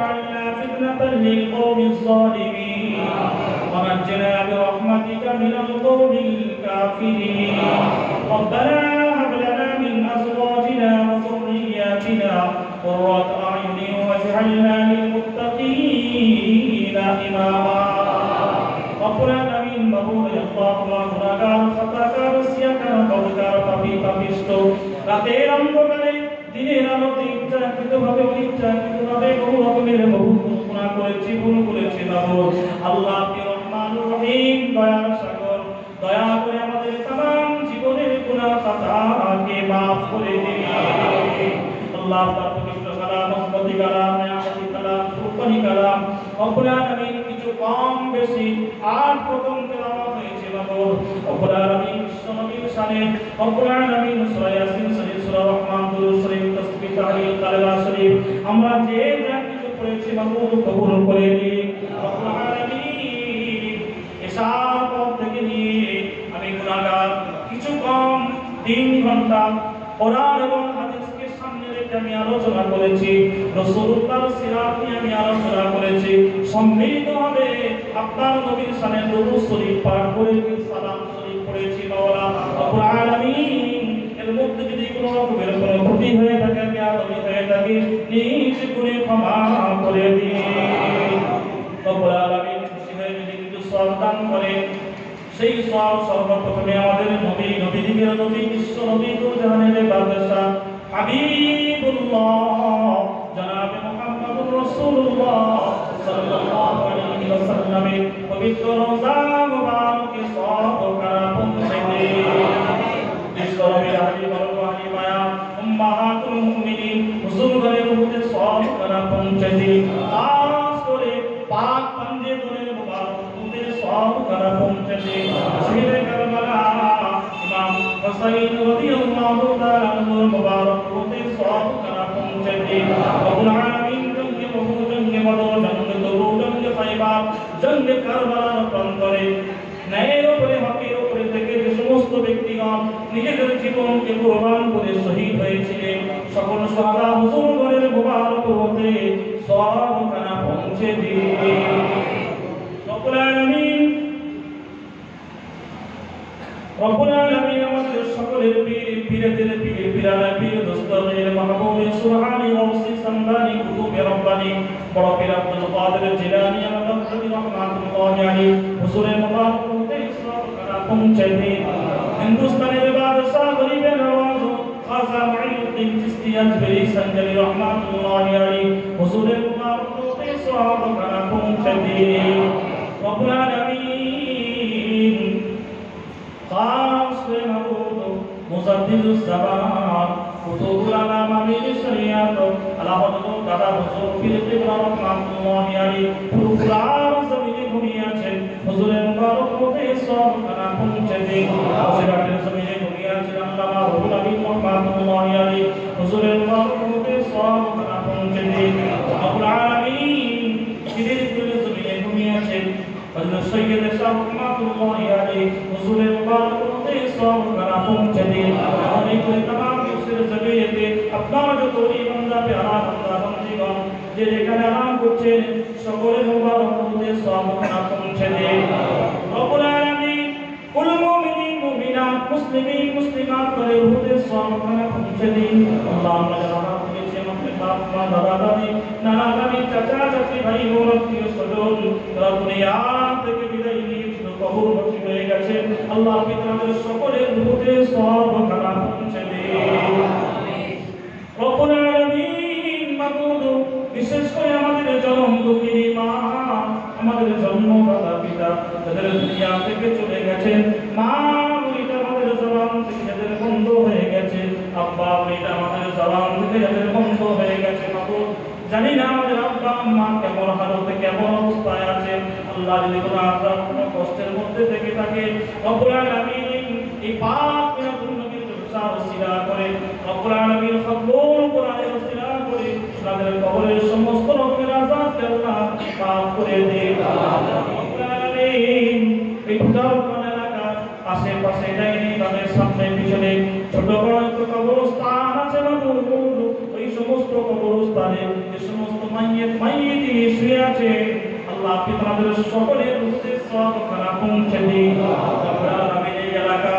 واجعلنا فتنة للقوم الظالمين ونجنا برحمتك من القوم الكافرين ربنا هب لنا من أزواجنا وذرياتنا قرة أعين واجعلنا للمتقين إماما ربنا العالمين مبروك يا الله গুনাহগার খাতাকার সিয়াকার কবুকার পাপী পাপিষ্ট রাতের অন্ধকারে দিনের আলোতে ইচ্ছাকৃতভাবে অনিচ্ছাকৃতভাবে বহু রকমের বহু গুনাহ করেছি ভুল করেছি মাবুদ আল্লাহ আপনি রহমানুর রহিম দয়ার সাগর দয়া করে আমাদের तमाम জীবনের গুনাহ খাতাকে maaf করে দিন আল্লাহ তাআলা পবিত্র কালাম মহম্মদি কালাম নিয়ামতি কালাম ফুরকানি কালাম রব্বুল আলামিন কিছু কম বেশি আর প্রথম তেলাওয়াত হয়েছে মাবুদ রব্বুল আলামিন বিশ্বনবীর শানে রব্বুল আলামিন সূরা ইয়াসিন শরীফ সূরা রহমান দুরূদ শরীফ তাসবিহ তাহলিল কালামা শরীফ আমরা যে যা কিছু পড়েছি মাবুদ কবুল করে নিন রব্বুল আলামিন এসব থেকে নিয়ে আমি গুনাহগার কিছু কম 3 ঘন্টা কোরআন এবং হাদিসকে সামনে রেখে আমি আলোচনা করেছি রাসূলুল্লাহর সিরাত নিয়ে আমি আলোচনা করেছি সম্মিলিতভাবে আপনার নবীর শানে দরুদ শরীফ পাঠ করেছি সালাম শরীফ পড়েছি মাওলা রব্বুল আলামিন এর মধ্যে যদি কোনো রকমের কোনো ত্রুটি হয়ে থাকে বেয়াদবি হয়ে থাকে নিজ করে ক্ষমা করে দিন রব্বুল আলামিন খুশি হয়ে যদি কিছু সওয়াব দান করেন সেই সওয়াব সর্বপ্রথমে আমাদের নবী নবীদের নবী বিশ্ব নবী তো জাহানের বাদশা হাবিবুল্লাহ জনাব মুহাম্মদুর রাসূলুল্লাহ সাল্লাল্লাহু আলাইহি ওয়াসাল্লামের পবিত্র রওজা মুবারকে সওয়াব করা পৌঁছে দিন বিশ্ব নবীর হাবিব আল্লাহি মায়া উম্মাহাতুল মুমিনিন হুজুরগণের রূহে সওয়াব করা পৌঁছে দিন খাস করে পাক পাঞ্জে দনের মুবারক রূহে সওয়াব করা পৌঁছে দিন শহীদে কারবালা ইমাম হুসাইন রাদিয়াল্লাহু তাআলা আনহুর মুবারক রূহে সওয়াব করা পৌঁছে দিন রব্বুল আলামিন জঙ্গে বহু জঙ্গে বদর জঙ্গে তবু জঙ্গে খায়বার জঙ্গে কারবালার প্রান্তরে ন্যায়ের উপরে হকের উপরে থেকে যে সমস্ত ব্যক্তিগণ নিজেদের জীবনকে কুরবান করে শহীদ হয়েছিলেন সকল সাহাবা হুজুরগণের মুবারক রূহে সওয়াব করা পৌঁছে দিন রব্বুল আলামিন আমাদের সকলের পীরদের পীর পীরানা পীর দস্তগীর মাহবুব সুবহানি ওয়াসি সামদানি কুতুবে রব্বানি বড় পীর আব্দুল কাদের জিলানী আমাদের রহমাতুল্লাহি আলাইহি হুজুরের মুবারক রূহে সওয়াব করা পৌঁছে দিন হিন্দুস্তানের বাদশা গরিবে নওয়াজ খাজা মুঈনুদ্দিন চিশতি আজমেরি সঞ্জলি রহমাতুল্লাহি আলাইহি হুজুরের মুবারক রূহে সওয়াব করা পৌঁছে দিন রব্বুল আলামিন খাস করে মাবুদ মুজাদ্দিদুস জামান কুতুবুল আলাম আমির শরিয়াত আলাহাদুল দাদা হুজুর পীর কিবলা রহমাতুল্লাহি আলাইহি পুরুপুরার জমিনে ঘুমিয়ে আছেন হুজুরের মুবারক রূহে সওয়াব করা পৌঁছে দিন সিরাতের জমিনে ঘুমিয়ে আছেন আল্লামা রুহুল আমিন রহমাতুল্লাহি আলাইহি হুজুরের মুবারক রূহে সওয়াব করা পৌঁছে দিন রব্বুল আলামিন সিরাতের জমিনে ঘুমিয়ে আছেন হযরত সৈয়দ শাহ রহমাতুল্লাহি আলাইহি হুজুরের মুবারক রূহে সওয়াব করা পৌঁছে দিন অনেক तमाम মুসলিম জমিয়তে আপনারা যত ইমানদার প্যারা বান্দা বান্দীগণ যে এখানে আরাম করছেন সকলের মুবারক রূহে সওয়াব করা পৌঁছে দিন রব্বুল আলামিন কুল মুমিনিন মুমিনাত মুসলিমিন মুসলিমাত করে রূহে সওয়াব করা পৌঁছে দিন আল্লাহ আমরা যারা করেছি আমাদের বাপ মা দাদা দাদি নানা নানি চাচা চাচি ভাই বোন আত্মীয় স্বজন যারা দুনিয়া থেকে বিদায় নিয়েছিল কবরবাসী হয়ে গেছে আল্লাহ আপনি তাদের সকলের রূহে সওয়াব করা পৌঁছে দিন রব্বুল আলামিন মাবুদ বিশেষ করে আমাদের জনম দুঃখিনী মা আমাদের জন্মদাতা পিতা যাদের দুনিয়া থেকে চলে গেছেন মা এটা আমাদের জবান থেকে যাদের বন্ধ হয়ে গেছে আব্বা এটা আমাদের জবান থেকে যাদের বন্ধ হয়ে গেছে মাবুদ জানি না আমাদের আব্বা আম্মা কেমন হালতে কেমন অবস্থায় আছে আল্লাহ যদি কোনো আযাব কোনো কষ্টের মধ্যে থেকে থাকে রব্বুল আলামিন এই পাক মিনাতুন নবীর সার ওসিলা করে রব্বুল আলামিন কবুল কোরআনের ওসিলা করে তাদের কবরের সমস্ত রকমের আযাবকে আল্লাহ মাফ করে দিন রব্বুল আলামিন এই পুরো এলাকা আশেপাশে ডাইনি তাদের সামনে পিছনে ছোট বড় কবরস্থান আছে মাবুদ ওই সমস্ত কবরস্থানে যে সমস্ত মাইয়িত আছে আল্লাহ আপনি তাদের সকলের রূহে সওয়াব খানা পৌঁছে দিন রব্বুল আলামিন এই এলাকা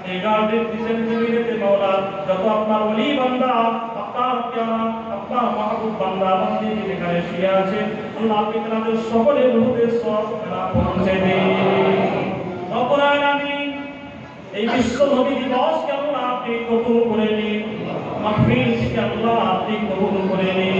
এই গার্ডের পিছনে জমিনেতে মাওলা যত আপনার ওলি বান্দা আপনার প্যারা আপনার মাহবুব বান্দা বান্দি যেখানে শুয়ে আছে আল্লাহ আপনি তাদের সকলের রূহে সওয়াব খানা পৌঁছে দিন রব্বুল আলামিন এই বিশ্ব নবী দিবসকে আল্লাহ আপনি কবুল করে নিন মাহফিল থেকে আল্লাহ আপনি কবুল করে নিন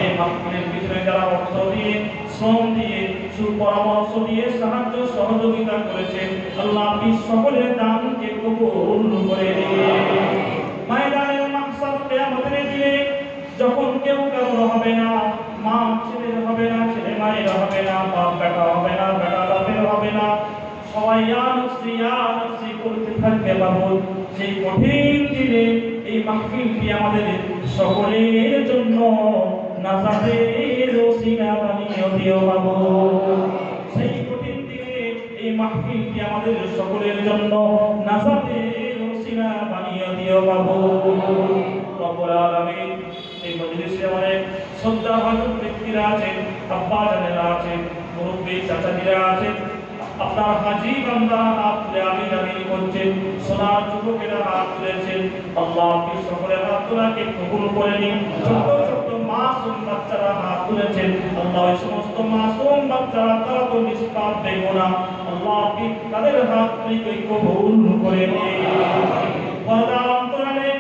এই মাহফিলের পিছনে যারা অর্থ দিয়ে শ্রম দিয়ে সুপরামর্শ দিয়ে সাহায্য সহযোগিতা করেছেন আল্লাহ আপনি সকলের দানকে কবুল করে নিন ময়দানের মাকসাদ কিয়ামতের দিনে যখন কেউ কারো হবে না মা ছেলে হবে না ছেলে মায়ের হবে না বাপ বেটা হবে না বেটা বাপের হবে না সবাই ইয়া নফসি করতে থাকবে বাবুল সেই কঠিন দিনে এই মাহফিলটি আমাদের সকলের জন্য নাজাতের ওসিলা বানিয়ে দিও বাবু সেই কঠিন দিনে এই মাহফিলটি আমাদের সকলের জন্য নাজাতের ওসিলা বানিয়ে দিও বাবু রব্বুল আলামিন এই মজলিসে অনেক শ্রদ্ধাভাজন ব্যক্তিরা আছেন আব্বা জানেরা আছেন মুরব্বী চাচাজিরা আছেন আপনার হাজি বান্দা হাত তুলে আমি করছেন সোনার যুবকেরা হাত তুলেছেন আল্লাহ আপনি সকলের হাত তোলাকে কবুল করে নিন ছোট ছোট মাসুম বাচ্চারা হাত তুলেছেন আল্লাহ ওই সমস্ত মাসুম বাচ্চারা তারা তো নিষ্পাপ বেগুনা আল্লাহ আপনি তাদের হাত তুলে কবুল করে নিন পর্দা অন্তরালে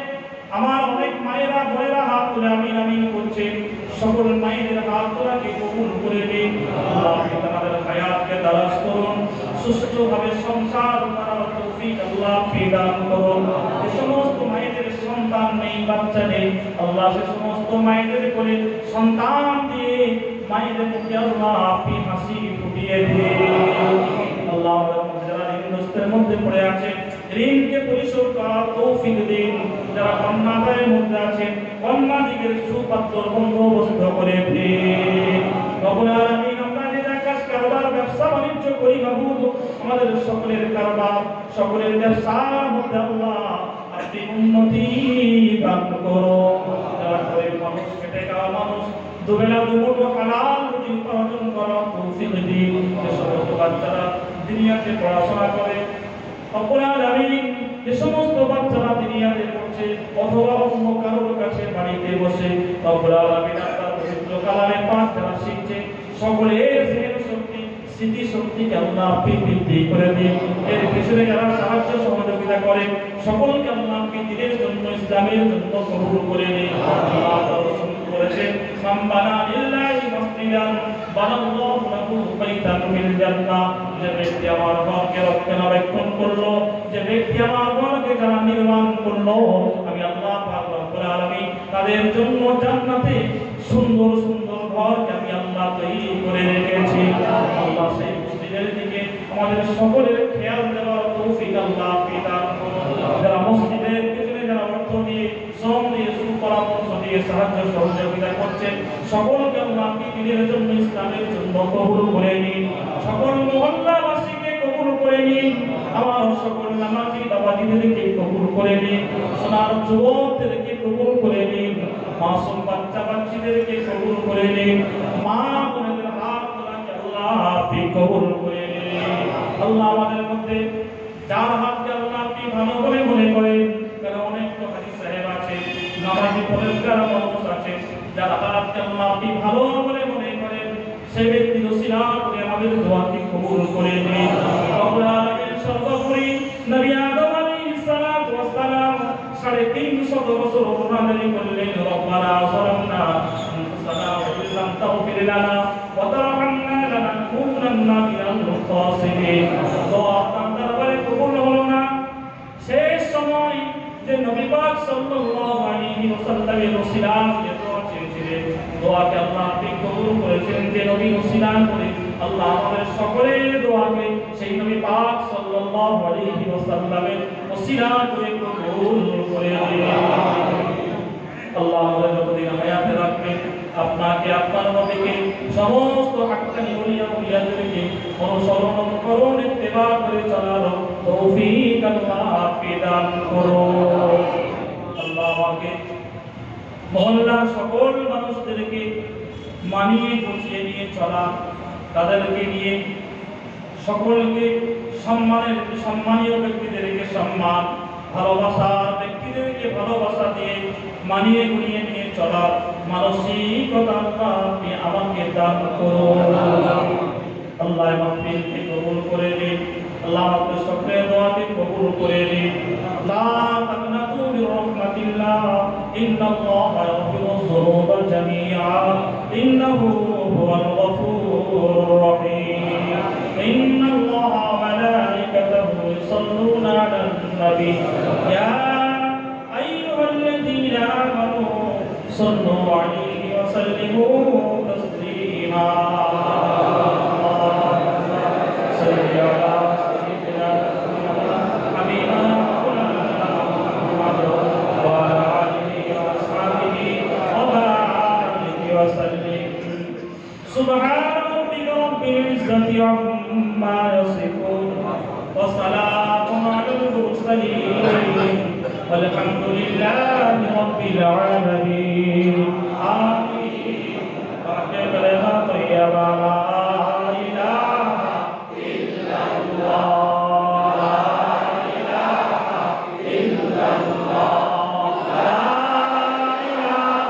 আমার অনেক মায়েরা বোনেরা হাত তুলে আমিন করছেন সকল মায়েদের হাত তোলাকে কবুল করে নিন আল্লাহ আপনি তাদের হায়াতকে দারাজ করুন সুস্থভাবে সংসার করার তৌফিক আল্লাহ আপনি দান করুন যে সমস্ত মায়েদের সন্তান নেই বাচ্চা নেই আল্লাহ সে সমস্ত মায়েদের কোলে সন্তান দিয়ে মায়েদের মুখে আল্লাহ আপনি হাসি ফুটিয়ে দিন আল্লাহ যারা ঋণগ্রস্তের মধ্যে পড়ে আছে ঋণকে পরিশোধ করার তৌফিক দিন যারা কন্যাদায়ের মধ্যে আছে কন্যাদিগের সুপাত্র বন্দোবস্ত করে দিন রব্বুল আলামিন আমরা যে কাজ কারবার ব্যবসা বাণিজ্য করি মাবুদ আমাদের সকলের কারবার সকলের ব্যবসার মধ্যে আল্লাহ আপনি উন্নতি দান করো যারা গরিব মানুষ খেটে খাওয়া মানুষ দুবেলা দুমুঠো হালাল রুজি উপার্জন করার তৌফিক দিন যে সমস্ত বাচ্চারা দুনিয়াতে পড়াশোনা করে রব্বুল আলামিন যে সমস্ত বাচ্চারা দুনিয়াতে পড়ছে অথবা অন্য কারোর কাছে বাড়িতে বসে রব্বুল আলামিন আপনার পবিত্র কালামে পাঠ যারা শিখছে সকলের জেহেন শক্তি স্মৃতি শক্তিকে আল্লাহ আপনি বৃদ্ধি করে দিন এর পিছনে যারা সাহায্য সহযোগিতা করে সকলকে আল্লাহ আপনি দিনের জন্য ইসলামের জন্য কবুল করে নিন আল্লাহ রাসূল বলেছেন মান বানা লিল্লাহি মাসজিদান বানাল্লাহু লাহু বাইতান ফিল জান্নাহ যে ব্যক্তি আমার ঘরকে রক্ষণাবেক্ষণ করলো যে ব্যক্তি আমার ঘরকে যারা নির্মাণ করলো আমি আল্লাহ পাক রব্বুল আলামিন তাদের জন্য জান্নাতে সুন্দর সুন্দর ঘরকে আমি আল্লাহ তৈরি করে রেখেছি আল্লাহ সেই মসজিদের দিকে আমাদের সকলের খেয়াল দেওয়ার তৌফিক আল্লাহ আপনি দান করুন যারা মসজিদের পিছনে যারা অর্থ দিয়ে শ্রম দিয়ে সুপরামর্শ দিয়ে সাহায্য সহযোগিতা করছেন সকলকে আল্লাহ আপনি দিনের জন্য ইসলামের জন্য কবুল করে নিন সকল মহল্লাবাসীকে কবুল করে নিন আমার সকল নামাজি বাবাজিদেরকে কবুল করে নিন সোনার যুবকদেরকে কবুল করে নিন মাসুম বাচ্চা বাচ্চাদেরকে কবুল করে নিন মা বোনদের হাত তোলাকে আল্লাহ আপনি কবুল করে নিন আল্লাহ আমাদের মধ্যে যার হাতকে আল্লাহ আপনি ভালো করে মনে করেন কারণ অনেক তো হাজি সাহেব আছে নামাজি পরিষ্কার মানুষ আছে যার হাতকে আল্লাহ আপনি ভালো করে মনে করেন সেই ব্যক্তির ওসিলা করে আমাদের দোয়াকে কবুল করে নিন রব্বুল আলামিন সর্বোপরি নবী আদম আলাইহিস সালাতু ওয়াস সালাম 350 বছর অনুরাধনী করলেন রব্বানা যালামনা আনফুসানা ওয়া ইল্লাম তাগফির লানা ওয়া তারহামনা লানাকুনান্না মিনাল খাসিরিন দোয়া আপনার দরবারে কবুল হলো না শেষ সময় যে নবী পাক সাল্লাল্লাহু আলাইহি ওয়াসাল্লামের ওসিলা যে দোয়া চেয়েছিলেন দোয়াকে আল্লাহ আপনি কবুল করেছেন যে নবী ওসিলা করে আল্লাহ আমাদের সকলের দোয়াকে সেই নবী পাক সাল্লাল্লাহু আলাইহি ওয়াসাল্লামের ওসিলা করে কবুল করে দিন আল্লাহ আমাদের যতদিন হায়াতে রাখবেন আপনাকে আপনার নবীকে সমস্ত হাক্কানি ওলিয়া মুরিয়াদেরকে অনুসরণ করুন ইত্তেবা করে চলার তৌফিক আল্লাহ আপনি দান করুন আল্লাহ আমাকে মহল্লার সকল মানুষদেরকে মানিয়ে গুছিয়ে নিয়ে চলা, তাদেরকে নিয়ে সকলকে সম্মানীয় ব্যক্তিদেরকে সম্মান, ভালোবাসার ব্যক্তিদেরকে ভালোবাসা দিয়ে মানিয়ে গুনিয়ে নিয়ে চলা মানসিকতা আপনি আমাকে দান করুন। আল্লাহ মাহফিলকে কবুল করে দিন, আল্লাহ আমাদের সকলের দোয়াকে কবুল করে দিন। লা তাকনাতু বিরহমাতিল্লাহ, ইন্নাল্লাহা ইয়াগফিরুয যুনুবা জামিআ, ইন্নাহু হুয়াল গফুরুর রহিম। ইন্নাল্লাহা ওয়া মালাইকাতাহু ইউসাল্লুনা আলান নবী, ইয়া আইয়ুহাল্লাযীনা আমানু সাল্লু আলাইহি ওয়া সাল্লিমু তাসলিমা। سبحان ربك رب العزة عما يصفون وسلام على المرسلين والحمد لله رب العالمين آمين. كلمة طيبة لا إله إلا الله، لا إله إلا الله، لا إله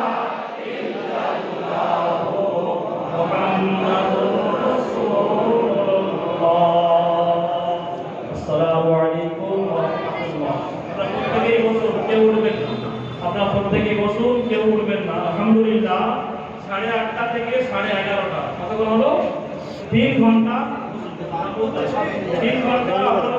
إلا الله، محمد رسول الله। السلام عليكم ورحمة الله। প্রত্যেকেই বসুন, কেউ উঠবেন না। আপনারা প্রত্যেকেই বসুন, কেউ উঠবেন না। আলহামদুলিল্লাহ 8:30 থেকে 11:30 কতক্ষণ হলো? 3 ঘন্টা। 3 ঘন্টা